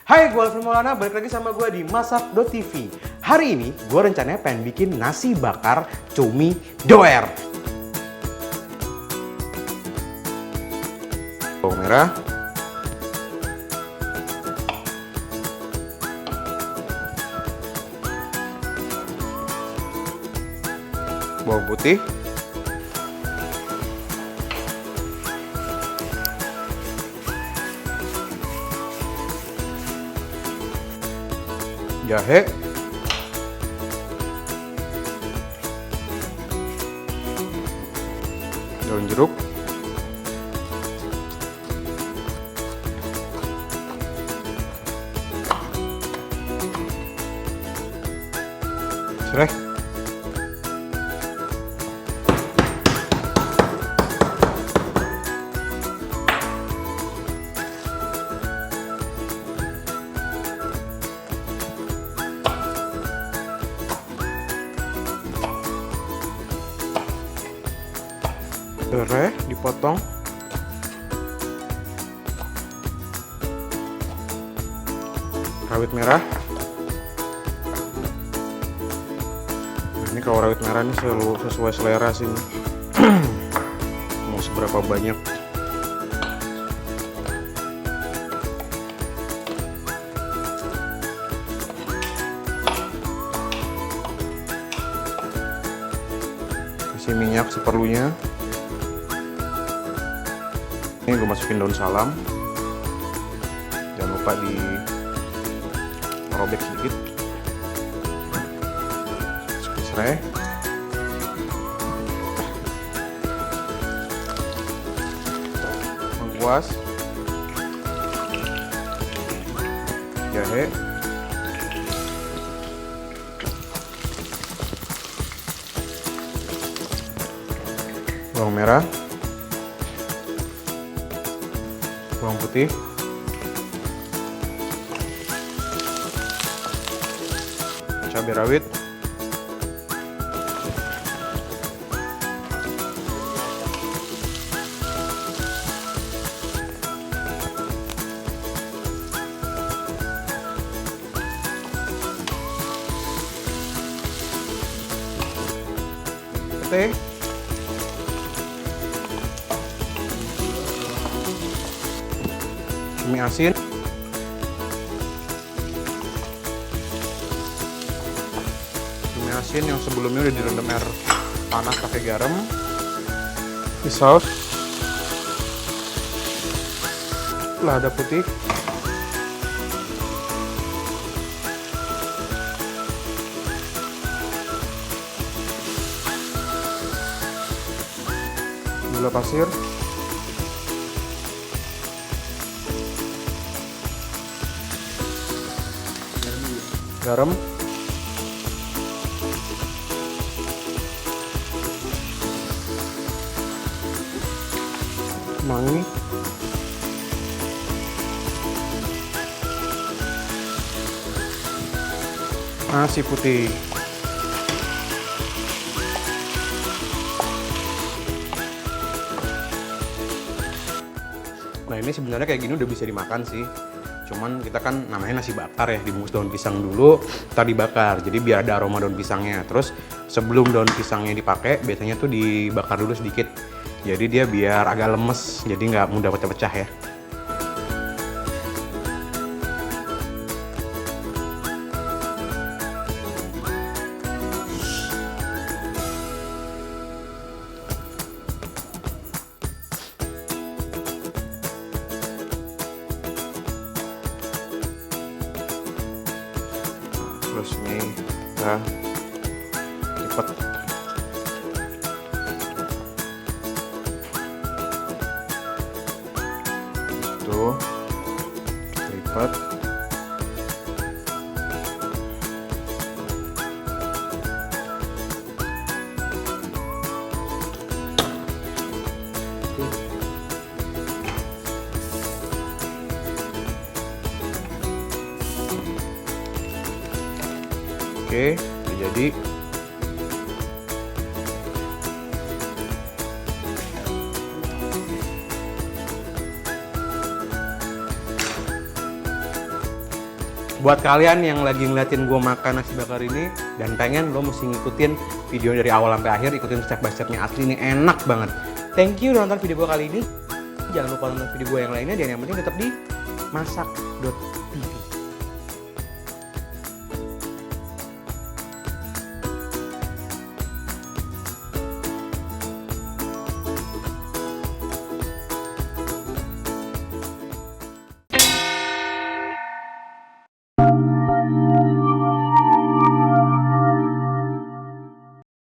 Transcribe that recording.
Hai, gue Alvin Maulana, balik lagi sama gue di Masak.tv. Hari ini gue rencananya pengen bikin nasi bakar cumi doer. Bawang merah, bawang putih, jahe, daun jeruk, serai, serai dipotong, rawit merah. Nah, ini kalau rawit merah ini selalu sesuai selera sih. Mau seberapa banyak. Kasih minyak seperlunya. Ini gue masukin daun salam. Jangan lupa di robek sedikit. Masukin serai. Lengkuas. Jahe. Bawang merah. Bawang putih, cabai rawit, pete, cumi asin, yang sebelumnya udah direndam air panas pakai garam, di saus, lada putih, gula pasir, garam, kemangi, nasi putih. Nah, ini sebenarnya kayak gini udah bisa dimakan sih. Cuman kita kan namanya nasi bakar ya, dibungkus daun pisang dulu, ntar dibakar. Jadi biar ada aroma daun pisangnya. Terus sebelum daun pisangnya dipakai, biasanya tuh dibakar dulu sedikit. Jadi dia biar agak lemes, jadi nggak mudah pecah-pecah ya. Terus ini kita lipat. Tuh, lipat. Oke, udah jadi. Buat kalian yang lagi ngeliatin gue makan nasi bakar ini dan pengen lo mesti ngikutin video dari awal sampai akhir, ikutin step by stepnya, asli ini enak banget. Thank you udah nonton video gue kali ini. Jangan lupa nonton video gue yang lainnya dan yang penting tetap di masak.